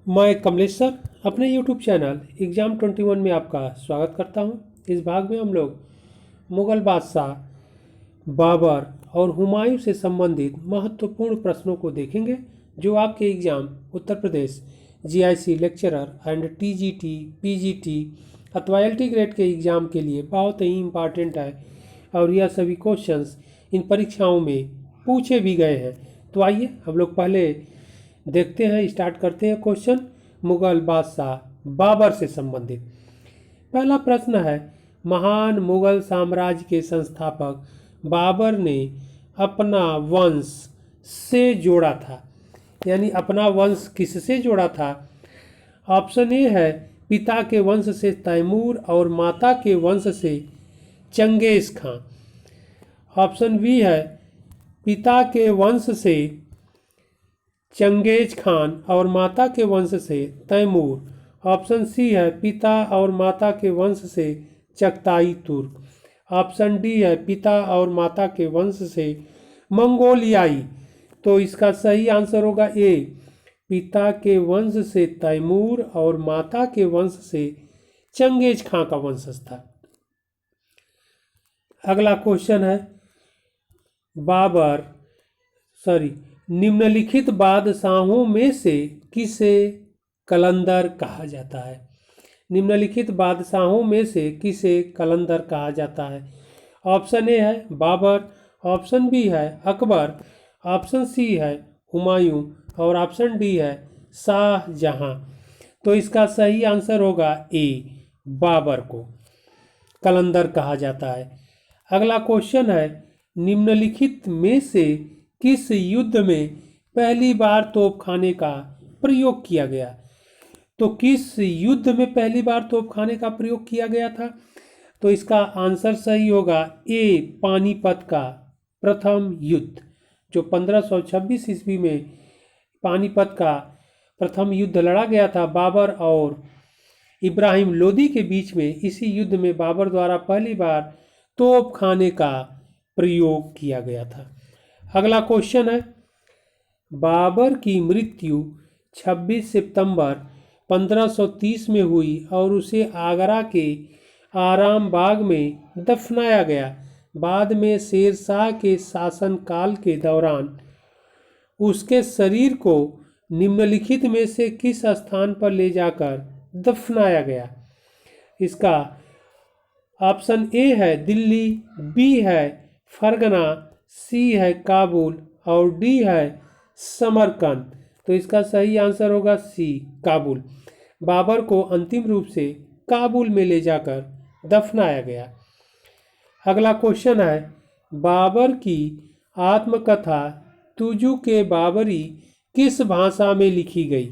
मैं कमलेश सर अपने YouTube channel exam 21 में आपका स्वागत करता हूं। इस भाग में हम लोग मुग़ल बादशाह बाबर और हुमायूं से संबंधित महत्वपूर्ण प्रश्नों को देखेंगे जो आपके exam Uttar Pradesh GIC lecturer and TGT, PGT अथवा एलटी ग्रेड के एग्ज़ाम के लिए बहुत ही इम्पॉर्टेंट है और यह सभी क्वेश्चंस इन परीक्षाओं में पूछे भी गए हैं। तो आइए हम लोग पहले देखते हैं, स्टार्ट करते हैं क्वेश्चन मुगल बादशाह बाबर से संबंधित। पहला प्रश्न है, महान मुगल साम्राज्य के संस्थापक बाबर ने अपना वंश से जोड़ा था, यानी अपना वंश किससे जोड़ा था? ऑप्शन ए है पिता के वंश से तैमूर और माता के वंश से चंगेज खां। ऑप्शन बी है पिता के वंश से चंगेज खान और माता के वंश से तैमूर। ऑप्शन सी है पिता और माता के वंश से चगताई तुर्क। ऑप्शन डी है पिता और माता के वंश से मंगोलियाई। तो इसका सही आंसर होगा ए, पिता के वंश से तैमूर और माता के वंश से चंगेज खां का वंशज था। अगला क्वेश्चन है, निम्नलिखित बादशाहों में से किसे कलंदर कहा जाता है? निम्नलिखित बादशाहों में से किसे कलंदर कहा जाता है? ऑप्शन ए है बाबर, ऑप्शन बी है अकबर, ऑप्शन सी है हुमायूं और ऑप्शन डी है शाहजहां। तो इसका सही आंसर होगा ए, बाबर को कलंदर कहा जाता है। अगला क्वेश्चन है, निम्नलिखित में से किस युद्ध में पहली बार तोपखाने का प्रयोग किया गया? तो किस युद्ध में पहली बार तोपखाने का प्रयोग किया गया था? तो इसका आंसर सही होगा ए, पानीपत का प्रथम युद्ध, जो 1526 ईस्वी में पानीपत का प्रथम युद्ध लड़ा गया था बाबर और इब्राहिम लोदी के बीच में। इसी युद्ध में बाबर द्वारा पहली बार तोपखाने का प्रयोग किया गया था। अगला क्वेश्चन है, बाबर की मृत्यु 26 सितंबर 1530 में हुई और उसे आगरा के आराम बाग में दफनाया गया। बाद में शेर शाह के शासनकाल के दौरान उसके शरीर को निम्नलिखित में से किस स्थान पर ले जाकर दफनाया गया? इसका ऑप्शन ए है दिल्ली, बी है फरगना, सी है काबुल और डी है समरकंद। तो इसका सही आंसर होगा सी, काबुल। बाबर को अंतिम रूप से काबुल में ले जाकर दफनाया गया। अगला क्वेश्चन है, बाबर की आत्मकथा तुजुक-ए बाबरी किस भाषा में लिखी गई?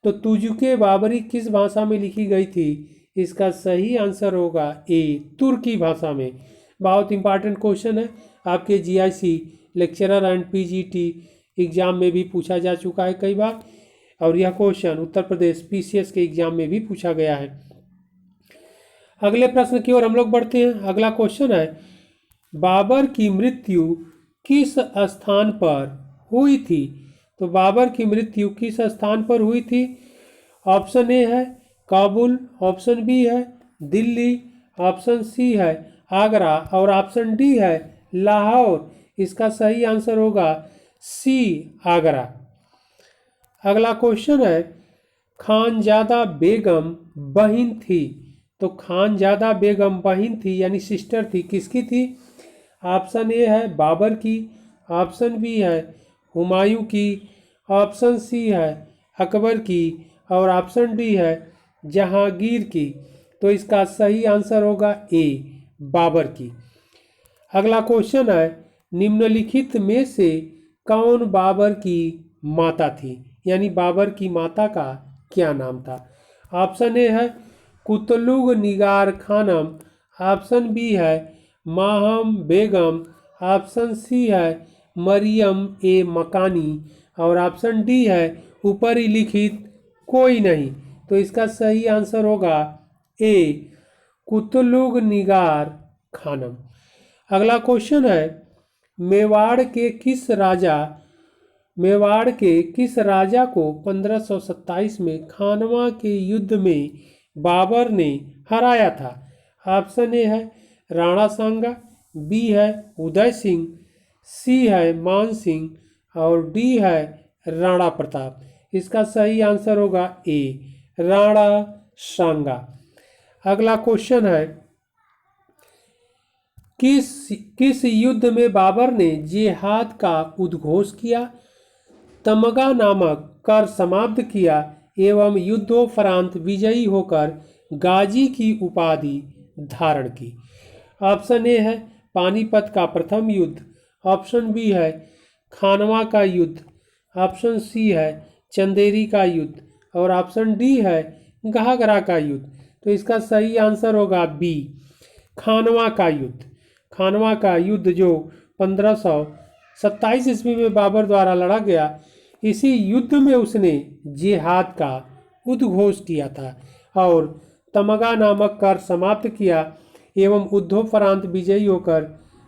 तो तुजुक-ए बाबरी किस भाषा में लिखी गई थी? इसका सही आंसर होगा ए, तुर्की भाषा में। बहुत इंपॉर्टेंट क्वेश्चन है, आपके GIC lecturer and PGT exam में भी पूछा जा चुका है कई बार, और यह क्वेश्चन उत्तर प्रदेश पीसीएस के एग्ज़ाम में भी पूछा गया है। अगले प्रश्न की ओर हम लोग बढ़ते हैं। अगला क्वेश्चन है, बाबर की मृत्यु किस स्थान पर हुई थी? तो बाबर की मृत्यु किस स्थान पर हुई थी? ऑप्शन ए है काबुल, ऑप्शन बी है दिल्ली, ऑप्शन सी है आगरा और ऑप्शन डी है लाहौर। इसका सही आंसर होगा सी, आगरा। अगला क्वेश्चन है, खानजादा बेगम बहन थी। तो खानजादा बेगम बहन थी यानी सिस्टर थी, किसकी थी? ऑप्शन ए है बाबर की, ऑप्शन बी है हुमायूं की, ऑप्शन सी है अकबर की और ऑप्शन डी है जहांगीर की। तो इसका सही आंसर होगा ए, बाबर की। अगला क्वेश्चन है, निम्नलिखित में से कौन बाबर की माता थी? यानी बाबर की माता का क्या नाम था? ऑप्शन ए है कुतलुग निगार खानम, ऑप्शन बी है माहम बेगम, ऑप्शन सी है मरियम ए मकानी और ऑप्शन डी है ऊपर ही लिखित कोई नहीं। तो इसका सही आंसर होगा ए, कुतलुग निगार खानम। अगला क्वेश्चन है, मेवाड़ के किस राजा मेवाड़ के किस राजा को 1527 में खानवा के युद्ध में बाबर ने हराया था? ऑप्शन ए है राणा सांगा, बी है उदय सिंह, सी है मान सिंह और डी है राणा प्रताप। इसका सही आंसर होगा ए राणा सांगा। अगला क्वेश्चन है किस युद्ध में बाबर ने जिहाद का उद्घोष किया, तमगा नामक कर समाप्त किया एवं युद्धोपरांत विजयी होकर गाजी की उपाधि धारण की? ऑप्शन ए है पानीपत का प्रथम युद्ध, ऑप्शन बी है खानवा का युद्ध, ऑप्शन सी है चंदेरी का युद्ध और ऑप्शन डी है घाघरा का युद्ध। तो इसका सही आंसर होगा बी खानवा का युद्ध। खानवा का युद्ध जो 1527 ईस्वी में बाबर द्वारा लड़ा गया, इसी युद्ध में उसने जिहाद का उद्घोष किया था और तमगा नामक कर समाप्त किया एवं युद्धोपरांत विजयी होकर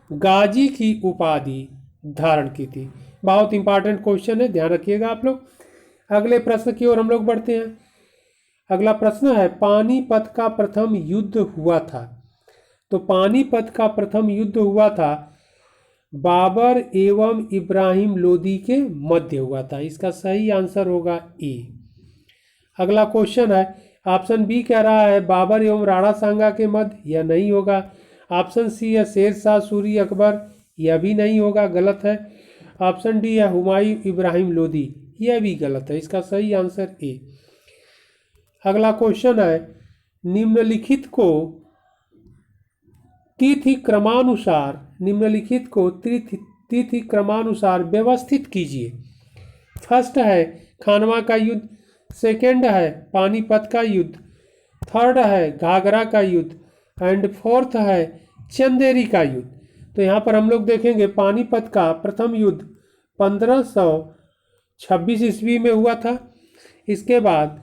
गाजी की उपाधि धारण की थी। बहुत इंपॉर्टेंट क्वेश्चन है, ध्यान रखिएगा आप लोग। अगले प्रश्न की ओर हम लोग बढ़ते हैं। अगला प्रश्न है पानीपत का प्रथम युद्ध हुआ था। तो पानीपत का प्रथम युद्ध हुआ था बाबर एवं इब्राहिम लोदी के मध्य हुआ था। इसका सही आंसर होगा ए। अगला क्वेश्चन है ऑप्शन बी कह रहा है बाबर एवं राणा सांगा के मध्य, यह नहीं होगा। ऑप्शन सी है शेर शाह सूरी अकबर, यह भी नहीं होगा, गलत है। ऑप्शन डी है हुमायूं इब्राहिम लोदी, यह भी गलत है। इसका सही आंसर ए। अगला क्वेश्चन है निम्नलिखित को तिथि क्रमानुसार व्यवस्थित कीजिए। फर्स्ट है खानवा का युद्ध, सेकेंड है पानीपत का युद्ध, थर्ड है घाघरा का युद्ध एंड फोर्थ है चंदेरी का युद्ध। तो यहाँ पर हम लोग देखेंगे पानीपत का प्रथम युद्ध 1526 ईस्वी में हुआ था। इसके बाद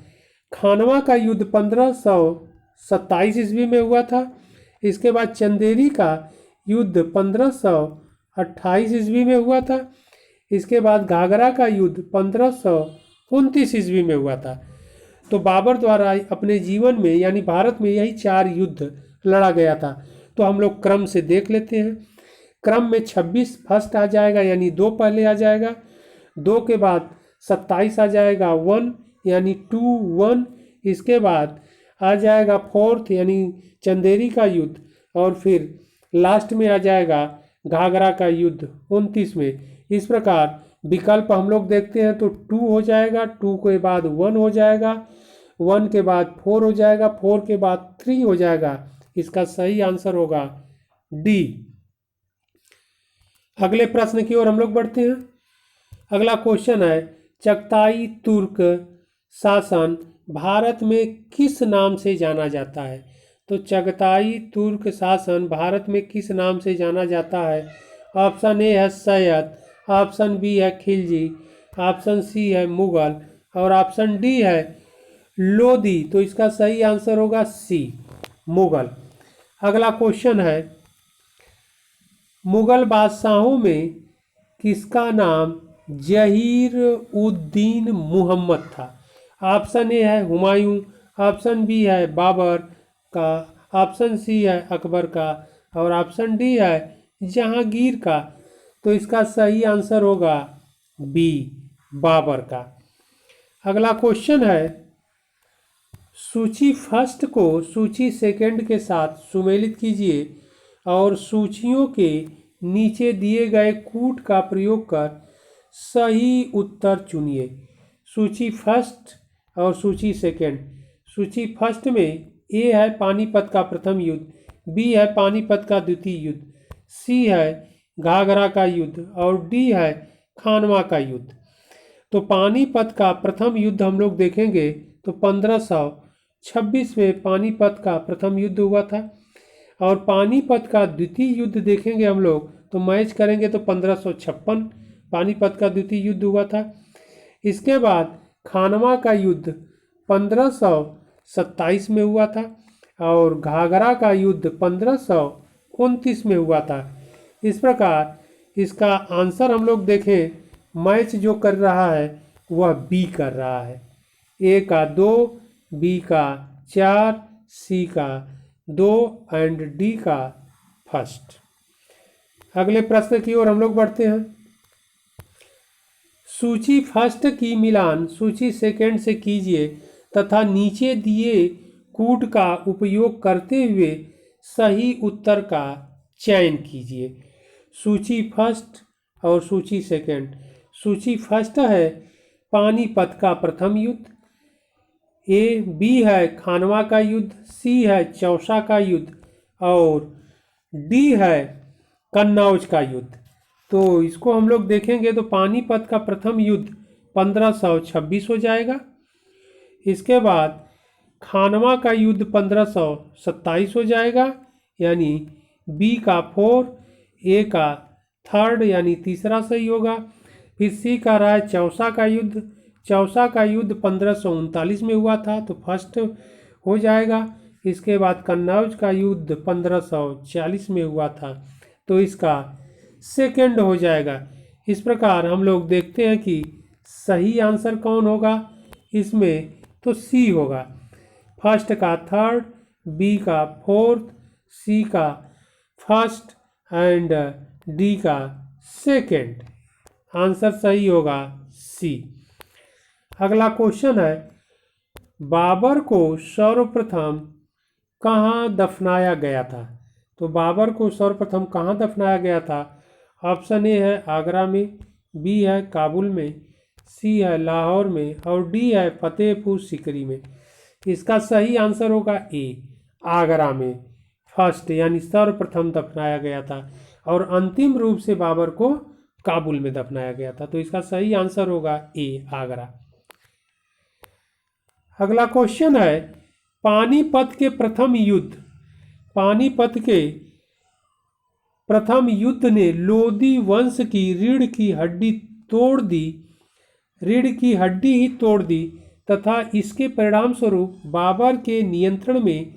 खानवा का युद्ध 1527 ईस्वी में हुआ था। इसके बाद चंदेरी का युद्ध 1528 ईस्वी में हुआ था। इसके बाद घाघरा का युद्ध 1529 ईस्वी में हुआ था। तो बाबर द्वारा अपने जीवन में यानी भारत में यही 4 युद्ध लड़ा गया था। तो हम लोग क्रम से देख लेते हैं। क्रम में 26 फर्स्ट आ जाएगा यानी 2 पहले आ जाएगा, 2 के बाद 27 आ जाएगा 1 यानी 2 1। इसके बाद आ जाएगा फोर्थ यानी चंदेरी का युद्ध और फिर लास्ट में आ जाएगा घाघरा का युद्ध 29 में। इस प्रकार विकल्प हम लोग देखते हैं तो 2 हो जाएगा, 2 के बाद 1 हो जाएगा, 1 के बाद 4 हो जाएगा, 4 के बाद 3 हो जाएगा। इसका सही आंसर होगा डी। अगले प्रश्न की ओर हम लोग बढ़ते हैं। अगला क्वेश्चन है चगताई तुर्क शासन भारत में किस नाम से जाना जाता है? तो चगताई तुर्क शासन भारत में किस नाम से जाना जाता है? ऑप्शन ए है सैयद, ऑप्शन बी है खिलजी, ऑप्शन सी है मुगल और ऑप्शन डी है लोदी। तो इसका सही आंसर होगा सी मुगल। अगला क्वेश्चन है मुगल बादशाहों में किसका नाम जहीर उद्दीन मुहम्मद था? ऑप्शन ए है हुमायूं, ऑप्शन बी है बाबर का, ऑप्शन सी है अकबर का और ऑप्शन डी है जहांगीर का। तो इसका सही आंसर होगा बी बाबर का। अगला क्वेश्चन है सूची फर्स्ट को सूची सेकंड के साथ सुमेलित कीजिए और सूचियों के नीचे दिए गए कूट का प्रयोग कर सही उत्तर चुनिए। सूची फर्स्ट और सूची सेकंड। सूची फर्स्ट में ए है पानीपत का प्रथम युद्ध, बी है पानीपत का द्वितीय युद्ध, सी है घाघरा का युद्ध और डी है खानवा का युद्ध। तो पानीपत का प्रथम युद्ध हम लोग देखेंगे तो 1526 में पानीपत का प्रथम युद्ध हुआ था और पानीपत का द्वितीय युद्ध देखेंगे हम लोग तो मैच करेंगे तो 1556 पानीपत का द्वितीय युद्ध हुआ था। इसके बाद खानवा का युद्ध 1527 में हुआ था और घाघरा का युद्ध 1529 में हुआ था। इस प्रकार इसका आंसर हम लोग देखें मैच जो कर रहा है वह बी कर रहा है। ए का 2, बी का 4, सी का 2 एंड डी का फर्स्ट। अगले प्रश्न की ओर हम लोग बढ़ते हैं। सूची फर्स्ट की मिलान सूची सेकंड से कीजिए तथा नीचे दिए कूट का उपयोग करते हुए सही उत्तर का चयन कीजिए। सूची फर्स्ट और सूची सेकंड। सूची फर्स्ट है पानीपत का प्रथम युद्ध, ए बी है खानवा का युद्ध, सी है चौसा का युद्ध और डी है कन्नौज का युद्ध। तो इसको हम लोग देखेंगे तो पानीपत का प्रथम युद्ध 1526 हो जाएगा। इसके बाद खानवा का युद्ध 1527 हो जाएगा, यानी बी का 4, ए का 3rd यानी तीसरा सही होगा। फिर सी का रहा है चौसा का युद्ध। चौसा का युद्ध 1539 में हुआ था तो फर्स्ट हो जाएगा। इसके बाद कन्नौज का युद्ध 1540 में हुआ था तो इसका सेकंड हो जाएगा। इस प्रकार हम लोग देखते हैं कि सही आंसर कौन होगा इसमें, तो सी होगा। फर्स्ट का 3rd, बी का 4th, सी का फर्स्ट एंड डी का सेकंड। आंसर सही होगा सी। अगला क्वेश्चन है, बाबर को सर्वप्रथम कहाँ दफनाया गया था? तो बाबर को सर्वप्रथम कहाँ दफनाया गया था? ऑप्शन ए है आगरा में, बी है काबुल में, सी है लाहौर में और डी है फतेहपुर सीकरी में। इसका सही आंसर होगा ए, आगरा में फर्स्ट यानी सर्वप्रथम दफनाया गया था और अंतिम रूप से बाबर को काबुल में दफनाया गया था। तो इसका सही आंसर होगा ए, आगरा। अगला क्वेश्चन है, पानीपत के प्रथम युद्ध, पानीपत के प्रथम युद्ध ने लोदी वंश की रीढ़ की हड्डी तोड़ दी, रीढ़ की हड्डी ही तोड़ दी तथा इसके परिणाम स्वरूप बाबर के नियंत्रण में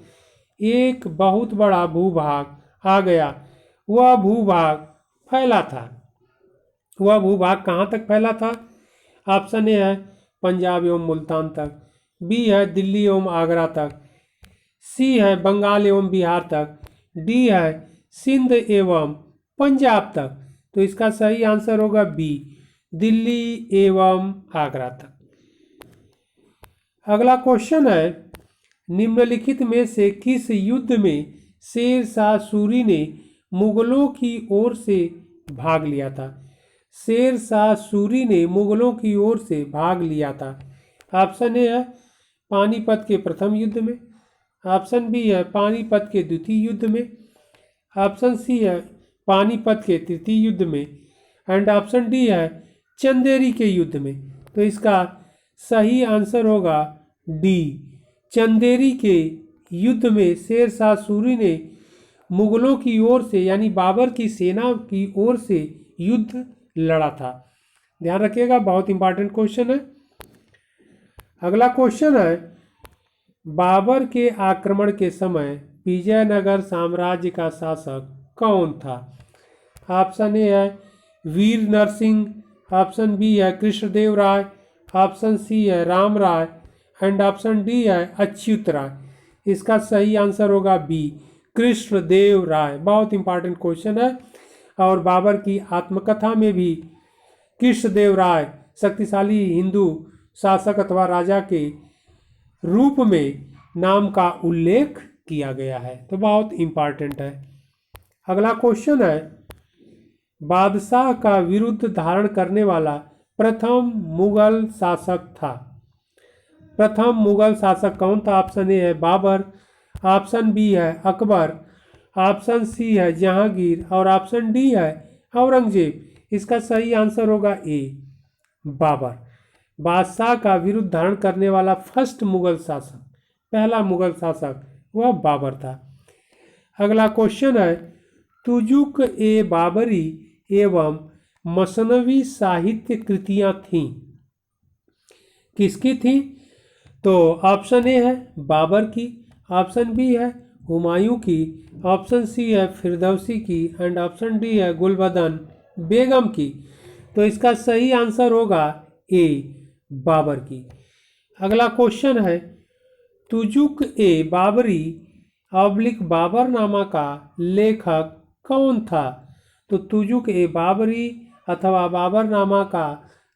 एक बहुत बड़ा भूभाग आ गया। वह भूभाग फैला था, वह भूभाग कहाँ तक फैला था? ऑप्शन ए है पंजाब एवं मुल्तान तक, बी है दिल्ली एवं आगरा तक, सी है बंगाल एवं बिहार तक, डी है सिंध एवं पंजाब तक। तो इसका सही आंसर होगा बी, दिल्ली एवं आगरा तक। अगला क्वेश्चन है, निम्नलिखित में से किस युद्ध में शेर शाह सूरी ने मुगलों की ओर से भाग लिया था? शेर शाह सूरी ने मुगलों की ओर से भाग लिया था। ऑप्शन ए है पानीपत के प्रथम युद्ध में, ऑप्शन बी है पानीपत के द्वितीय युद्ध में, ऑप्शन सी है पानीपत के तृतीय युद्ध में एंड ऑप्शन डी है चंदेरी के युद्ध में। तो इसका सही आंसर होगा डी, चंदेरी के युद्ध में शेर शाह सूरी ने मुगलों की ओर से यानी बाबर की सेना की ओर से युद्ध लड़ा था। ध्यान रखिएगा, बहुत इंपॉर्टेंट क्वेश्चन है। अगला क्वेश्चन है, बाबर के आक्रमण के समय विजयनगर साम्राज्य का शासक कौन था? ऑप्शन ए है वीर नरसिंह, ऑप्शन बी है कृष्णदेव राय, ऑप्शन सी है राम राय एंड ऑप्शन डी है अच्युत राय। इसका सही आंसर होगा बी, कृष्णदेव राय। बहुत इंपॉर्टेंट क्वेश्चन है और बाबर की आत्मकथा में भी कृष्णदेव राय शक्तिशाली हिंदू शासक अथवा राजा के रूप में नाम का उल्लेख किया गया है। तो बहुत इंपॉर्टेंट है। अगला क्वेश्चन है, बादशाह का विरुद्ध धारण करने वाला प्रथम मुगल शासक था। प्रथम मुगल शासक कौन था? ऑप्शन ए है बाबर, ऑप्शन बी है अकबर, ऑप्शन सी है जहांगीर और ऑप्शन डी है औरंगजेब। इसका सही आंसर होगा ए, बाबर। बादशाह का विरुद्ध धारण करने वाला फर्स्ट मुगल शासक, पहला मुगल शासक वह बाबर था। अगला क्वेश्चन है, तुजुक ए बाबरी एवं मसनवी साहित्य कृतियां थीं, किसकी थी? तो ऑप्शन ए है बाबर की, ऑप्शन बी है हुमायूं की, ऑप्शन सी है फिरदौसी की एंड ऑप्शन डी है गुलबदन बेगम की। तो इसका सही आंसर होगा ए, बाबर की। अगला क्वेश्चन है, तुजुक ए बाबरी ऑब्लिक बाबरनामा का लेखक कौन था? तो तुजुक ए बाबरी अथवा बाबरनामा का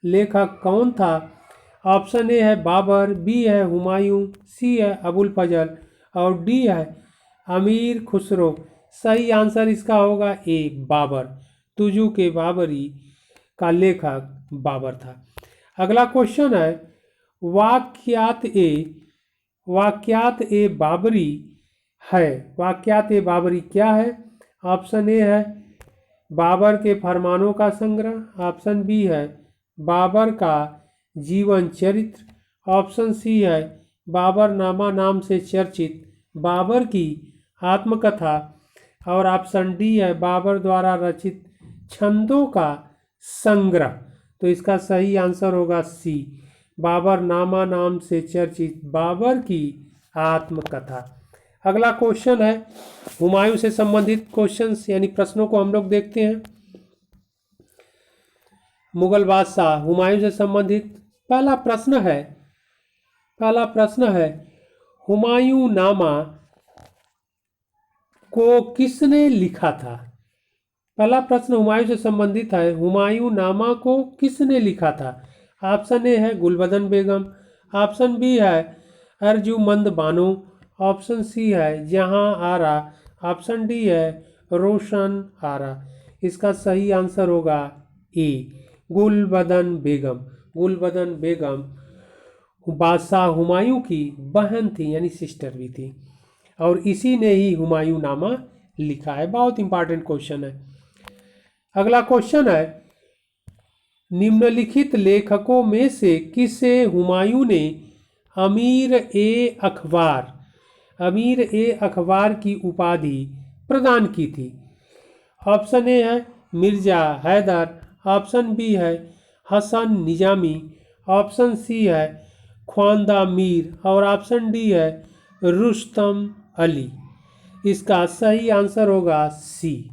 लेखक कौन था? ऑप्शन ए है बाबर, बी है हुमायूं, सी है अबुल फजल और डी है अमीर खुसरो। सही आंसर इसका होगा ए, बाबर। तुजुक ए बाबरी का लेखक बाबर था। अगला क्वेश्चन है, वाक्यात ए बाबरी है। वाक्यात ए बाबरी क्या है? ऑप्शन ए है बाबर के फरमानों का संग्रह, ऑप्शन बी है बाबर का जीवन चरित्र, ऑप्शन सी है बाबरनामा नाम से चर्चित बाबर की आत्मकथा और ऑप्शन डी है बाबर द्वारा रचित छंदों का संग्रह। तो इसका सही आंसर होगा सी, बाबरनामा नाम से चर्चित बाबर की आत्मकथा। अगला क्वेश्चन है, हुमायूं से संबंधित क्वेश्चंस यानी प्रश्नों को हम लोग देखते हैं। मुगल बादशाह हुमायूं से संबंधित पहला प्रश्न है हुमायूं नामा को किसने लिखा था? पहला प्रश्न हुमायूं से संबंधित है, हुमायूं नामा को किसने लिखा था? ऑप्शन ए है गुलबदन बेगम, ऑप्शन बी है अर्जुमंद बानो, ऑप्शन सी है जहां आरा, ऑप्शन डी है रोशन आरा। इसका सही आंसर होगा ए, गुलबदन बेगम। गुलबदन बेगम बादशाह हुमायूं की बहन थी यानी सिस्टर भी थी और इसी ने ही हुमायूं नामा लिखा है। बहुत इंपॉर्टेंट क्वेश्चन है। अगला क्वेश्चन है, निम्नलिखित लेखकों में से किसे हुमायूं ने अमीर ए अखबार की उपाधि प्रदान की थी? ऑप्शन ए है मिर्जा हैदर, ऑप्शन बी है हसन निजामी, ऑप्शन सी है ख्वांदा मीर और ऑप्शन डी है रुस्तम अली। इसका सही आंसर होगा सी।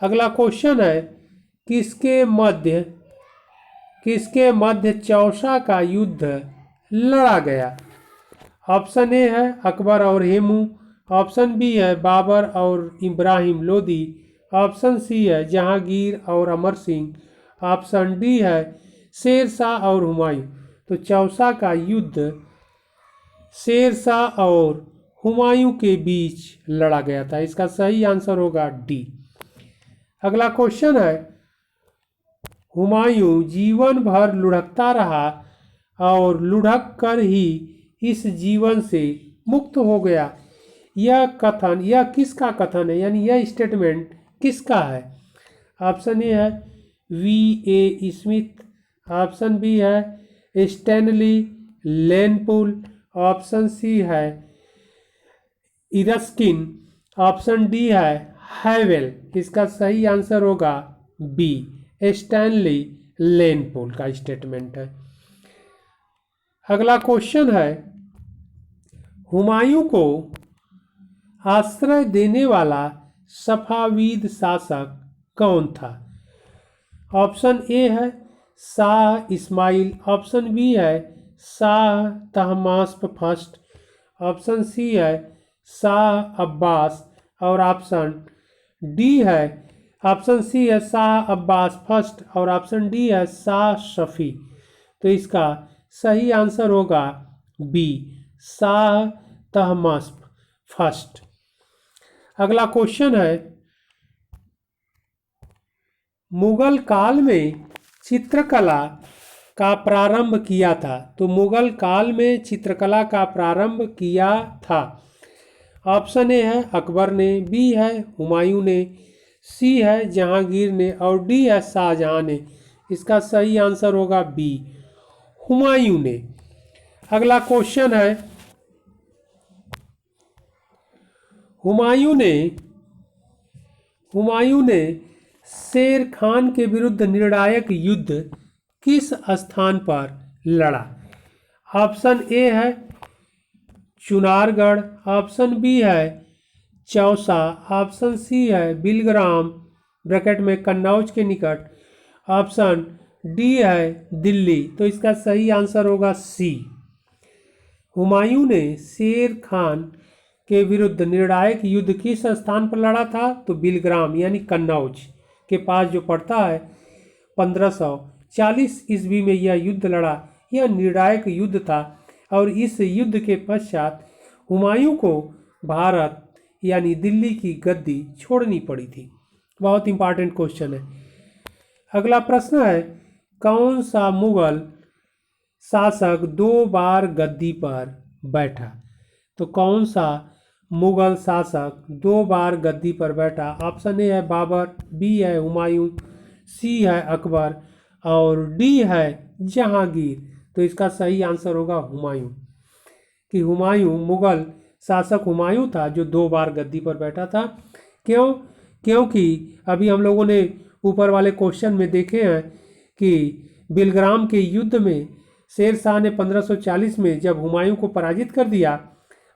अगला क्वेश्चन है, किसके मध्य चौसा का युद्ध लड़ा गया? ऑप्शन ए है अकबर और हेमू, ऑप्शन बी है बाबर और इब्राहिम लोदी, ऑप्शन सी है जहांगीर और अमर सिंह, ऑप्शन डी है शेर शाह और हुमायूं। तो चौसा का युद्ध शेर शाह और हुमायूं के बीच लड़ा गया था। इसका सही आंसर होगा डी। अगला क्वेश्चन है, हुमायूं जीवन भर लुढ़कता रहा और लुढ़क कर ही इस जीवन से मुक्त हो गया। यह किसका कथन है यानी यह स्टेटमेंट किसका है? ऑप्शन ए है V.A. स्मिथ, ऑप्शन बी है स्टैनली लेनपुल, ऑप्शन सी है इरस्किन, ऑप्शन डी है हैवेल। इसका सही आंसर होगा बी, स्टैनली लेनपुल का स्टेटमेंट है। अगला क्वेश्चन है, हुमायूं को आश्रय देने वाला सफावीद शासक कौन था? ऑप्शन ए है शाह इस्माइल, ऑप्शन बी है Shah Tahmasp first, option C है शाह अब्बास और ऑप्शन डी है ऑप्शन सी है शाह अब्बास फर्स्ट और ऑप्शन डी है शाह शफी। तो इसका सही आंसर होगा बी, शाह तहमास्प फर्स्ट। अगला क्वेश्चन है, मुगल काल में चित्रकला का प्रारंभ किया था? तो मुगल काल में चित्रकला का प्रारंभ किया था। ऑप्शन ए है अकबर ने, बी है हुमायूं ने, सी है जहांगीर ने और डी है शाहजहां ने। इसका सही आंसर होगा बी, हुमायूं ने। अगला क्वेश्चन है, हुमायूं ने शेर खान के विरुद्ध निर्णायक युद्ध किस स्थान पर लड़ा? ऑप्शन ए है चुनारगढ़, ऑप्शन बी है चौसा, ऑप्शन सी है बिलग्राम ब्रैकेट में कन्नौज के निकट ऑप्शन डी है दिल्ली। तो इसका सही आंसर होगा सी। हुमायूं ने शेर खान के विरुद्ध निर्णायक युद्ध किस स्थान पर लड़ा था? तो बिलग्राम यानी कन्नौज के पास जो पड़ता है। 1540 ईस्वी में यह युद्ध लड़ा। यह निर्णायक युद्ध था और इस युद्ध के पश्चात हुमायूं को भारत यानी दिल्ली की गद्दी छोड़नी पड़ी थी। बहुत इंपॉर्टेंट क्वेश्चन है। अगला प्रश्न है, कौन सा मुगल शासक 2 बार गद्दी पर बैठा? तो कौन सा मुगल शासक 2 बार गद्दी पर बैठा? ऑप्शन ए है बाबर, बी है हुमायूं, सी है अकबर और डी है जहांगीर। तो इसका सही आंसर होगा हुमायूं, कि हुमायूं मुगल शासक हुमायूं था जो 2 बार गद्दी पर बैठा था। क्यों? क्योंकि अभी हम लोगों ने ऊपर वाले क्वेश्चन में देखे हैं कि बिलग्राम के युद्ध में शेर शाह ने 1540 में जब हुमायूं को पराजित कर दिया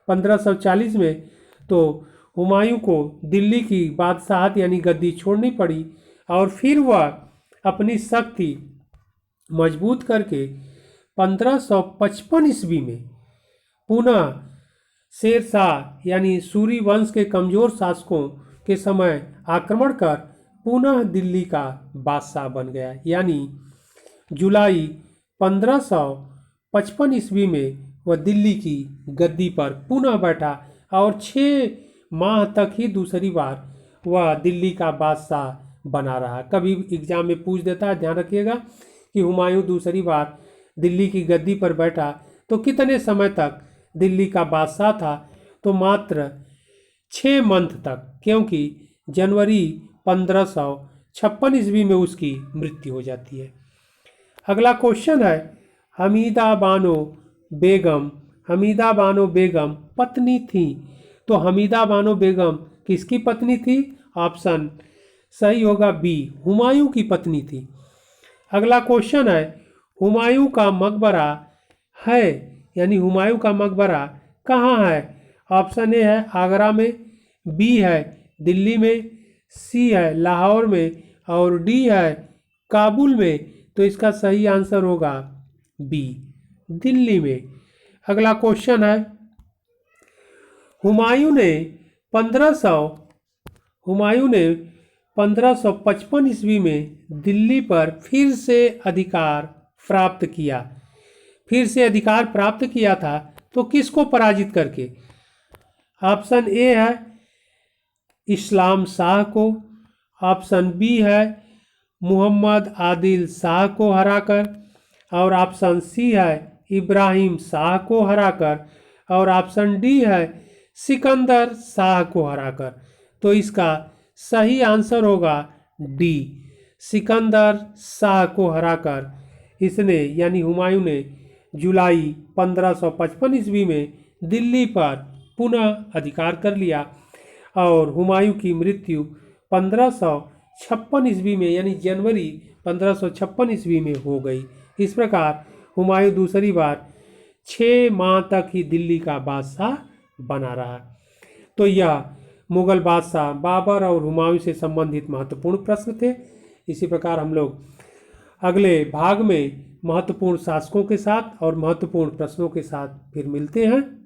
1540 में, तो हुमायूं को दिल्ली की बादशाहत यानी गद्दी छोड़नी पड़ी और फिर वह अपनी शक्ति मजबूत करके 1555 ईस्वी में पुनः शेर शाह यानी सूरी वंश के कमजोर शासकों के समय आक्रमण कर पुनः दिल्ली का बादशाह बन गया। यानी जुलाई 1555 ईस्वी में वह दिल्ली की गद्दी पर पुनः बैठा और 6 माह तक ही दूसरी बार वह दिल्ली का बादशाह बना रहा। कभी एग्जाम में पूछ देता है, ध्यान रखिएगा कि हुमायूं दूसरी बार दिल्ली की गद्दी पर बैठा तो कितने समय तक दिल्ली का बादशाह था? तो मात्र 6 मंथ तक, क्योंकि जनवरी 1556 ईस्वी में उसकी मृत्यु हो जाती है। अगला क्वेश्चन है, हमीदा बानो बेगम पत्नी थी। तो हमीदा बानो बेगम किसकी पत्नी थी? ऑप्शन सही होगा बी, हुमायूं की पत्नी थी। अगला क्वेश्चन है, हुमायूं का मकबरा है यानी हुमायूं का मकबरा कहाँ है? ऑप्शन ए है आगरा में, बी है दिल्ली में, सी है लाहौर में और डी है काबुल में। तो इसका सही आंसर होगा बी, दिल्ली में। अगला क्वेश्चन है, हुमायूं ने 1555 ईस्वी में दिल्ली पर फिर से अधिकार प्राप्त किया था तो किसको पराजित करके? ऑप्शन ए है इस्लाम शाह को, ऑप्शन बी है मोहम्मद आदिल शाह को हराकर और ऑप्शन सी है इब्राहिम शाह को हराकर और ऑप्शन डी है सिकंदर शाह को हराकर। तो इसका सही आंसर होगा डी, सिकंदर शाह को हराकर इसने यानी हुमायूं ने जुलाई 1555 ईस्वी में दिल्ली पर पुनः अधिकार कर लिया और हुमायूं की मृत्यु 1556 ईस्वी में यानी जनवरी 1556 ईस्वी में हो गई। इस प्रकार हुमायूं दूसरी बार 6 माह तक ही दिल्ली का बादशाह बना रहा। तो यह मुगल बादशाह बाबर और हुमायूं से संबंधित महत्वपूर्ण प्रश्न थे। इसी प्रकार हम लोग अगले भाग में महत्वपूर्ण शासकों के साथ और महत्वपूर्ण प्रश्नों के साथ फिर मिलते हैं।